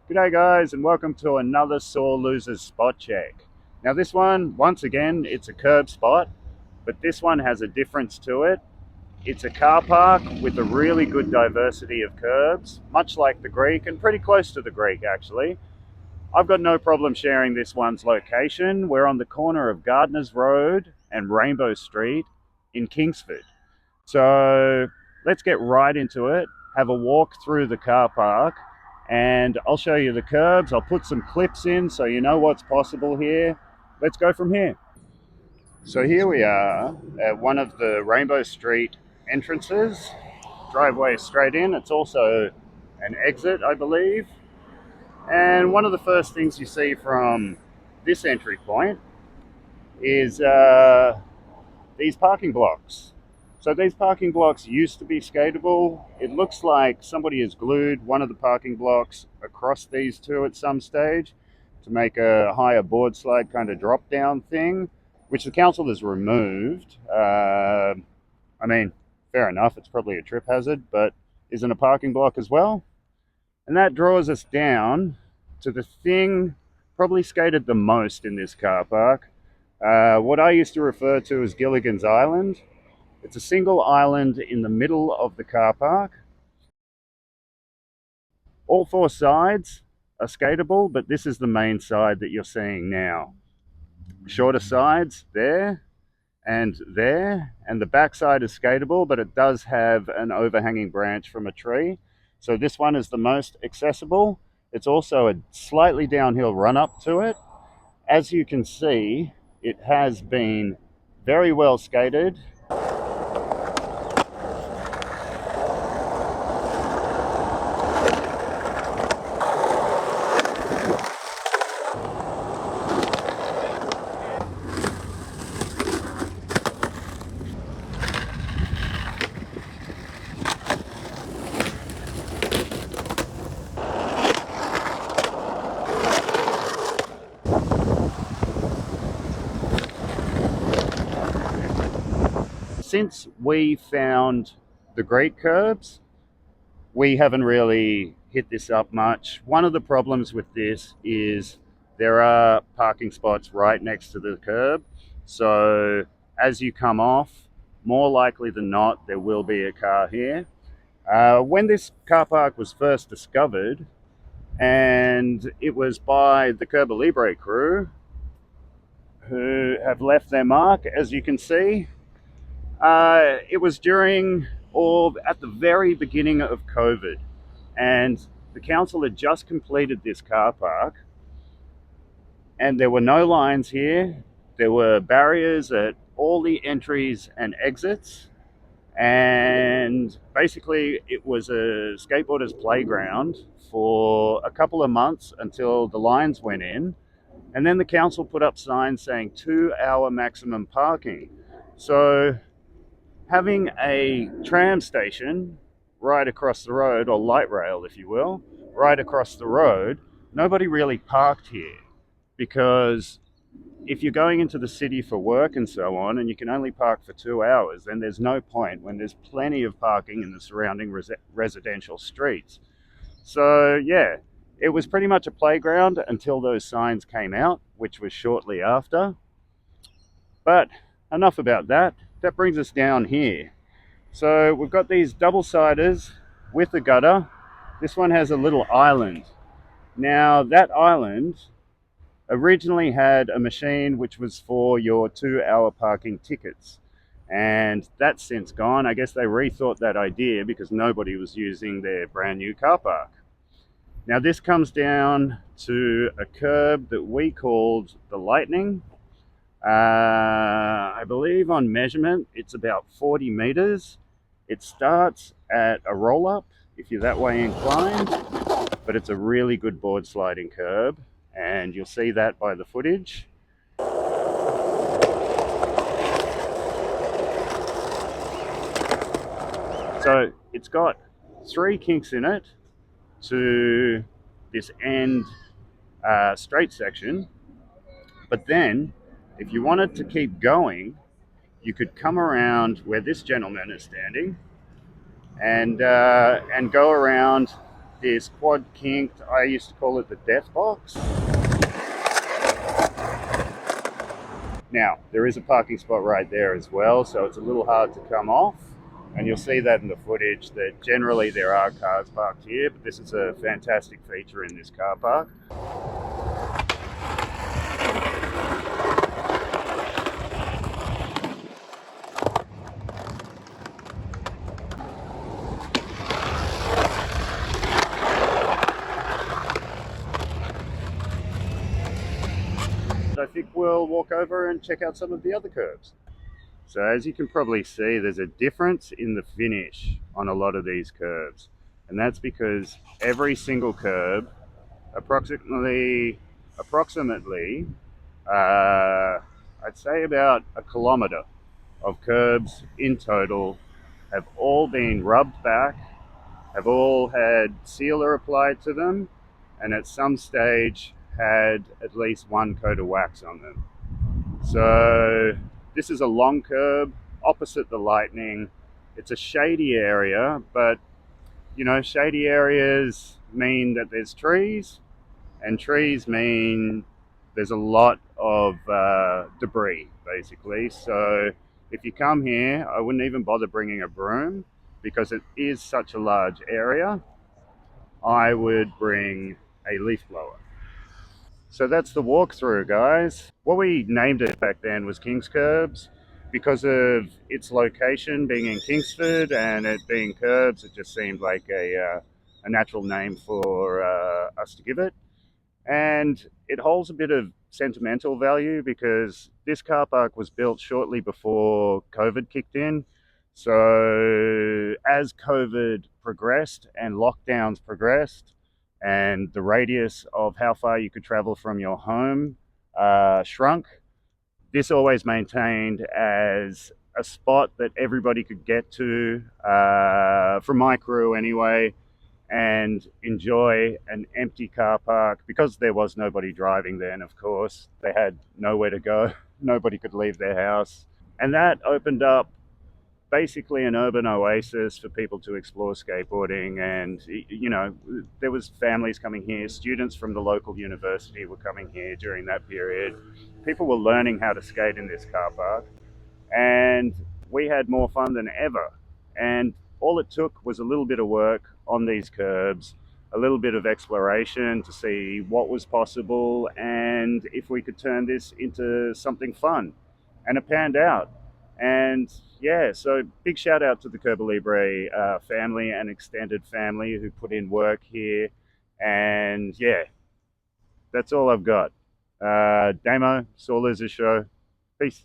G'day guys, and welcome to another Sore Losers spot check. Now this one, once again, it's a curb spot, but this one has a difference to it. It's a car park with a really good diversity of curbs, much like the Greek and pretty close to the Greek actually. I've got no problem sharing this one's location. We're on the corner of Gardners Road and Rainbow Street in Kingsford. So let's get right into it, have a walk through the car park, and I'll show you the curbs. I'll put some clips in so you know what's possible here. Let's go from here. So here we are at one of the Rainbow Street entrances. Driveway straight in. It's also an exit, I believe. And one of the first things you see from this entry point is these parking blocks. So these parking blocks used to be skatable. It looks like somebody has glued one of the parking blocks across these two at some stage to make a higher board slide kind of drop down thing, which the council has removed. I mean, fair enough, it's probably a trip hazard, but isn't a parking block as well? And that draws us down to the thing probably skated the most in this car park, what I used to refer to as Gilligan's Island. It's a single island in the middle of the car park. All four sides are skatable, but this is the main side that you're seeing now. Shorter sides there, and the back side is skatable, but it does have an overhanging branch from a tree. So this one is the most accessible. It's also a slightly downhill run up to it. As you can see, it has been very well skated. Since we found the KingsCurbs, we haven't really hit this up much. One of the problems with this is there are parking spots right next to the curb. So as you come off, more likely than not, there will be a car here. When this car park was first discovered, and it was by the Curb Libre crew who have left their mark, as you can see. It was during or at the very beginning of COVID, and the council had just completed this car park, and there were no lines here. There were barriers at all the entries and exits, and basically it was a skateboarders playground for a couple of months until the lines went in, and then the council put up signs saying 2-hour maximum parking. So having a tram station right across the road, or light rail if you will, right across the road, nobody really parked here, because if you're going into the city for work and so on, and you can only park for 2 hours, then there's no point when there's plenty of parking in the surrounding residential streets. So yeah, it was pretty much a playground until those signs came out, which was shortly after. But enough about that. That brings us down here. So we've got these double-siders with a gutter. This one has a little island. Now that island originally had a machine which was for your 2-hour parking tickets, and that's since gone. I guess they rethought that idea because nobody was using their brand new car park. Now this comes down to a curb that we called the Lightning. I believe on measurement it's about 40 meters. It starts at a roll-up if you're that way inclined, but it's a really good board sliding curb, and you'll see that by the footage. So it's got 3 kinks in it to this end straight section, but then if you wanted to keep going, you could come around where this gentleman is standing and go around this quad kinked, I used to call it the death box. Now, there is a parking spot right there as well, so it's a little hard to come off. And you'll see that in the footage that generally there are cars parked here, but this is a fantastic feature in this car park. I think we'll walk over and check out some of the other curbs. So as you can probably see, there's a difference in the finish on a lot of these curbs. And that's because every single curb, approximately, I'd say about a kilometre of curbs in total, have all been rubbed back, have all had sealer applied to them, and at some stage had at least one coat of wax on them. So this is a long curb opposite the Lightning. It's a shady area, but you know, shady areas mean that there's trees, and trees mean there's a lot of debris, basically. So if you come here, I wouldn't even bother bringing a broom because it is such a large area. I would bring a leaf blower. So that's the walkthrough, guys. What we named it back then was KingsCurbs. Because of its location being in Kingsford and it being curbs, it just seemed like a natural name for us to give it. And it holds a bit of sentimental value because this car park was built shortly before COVID kicked in. So as COVID progressed and lockdowns progressed, and the radius of how far you could travel from your home shrunk, this always maintained as a spot that everybody could get to, from my crew anyway, and enjoy an empty car park because there was nobody driving then, of course. They had nowhere to go, nobody could leave their house. And that opened up basically an urban oasis for people to explore skateboarding. And you know, there was families coming here, students from the local university were coming here during that period. People were learning how to skate in this car park, and we had more fun than ever. And all it took was a little bit of work on these curbs, a little bit of exploration to see what was possible and if we could turn this into something fun. And it panned out. And yeah, so big shout out to the Curb Libre family and extended family who put in work here. And yeah, that's all I've got. Damo, Saw Losers Show. Peace.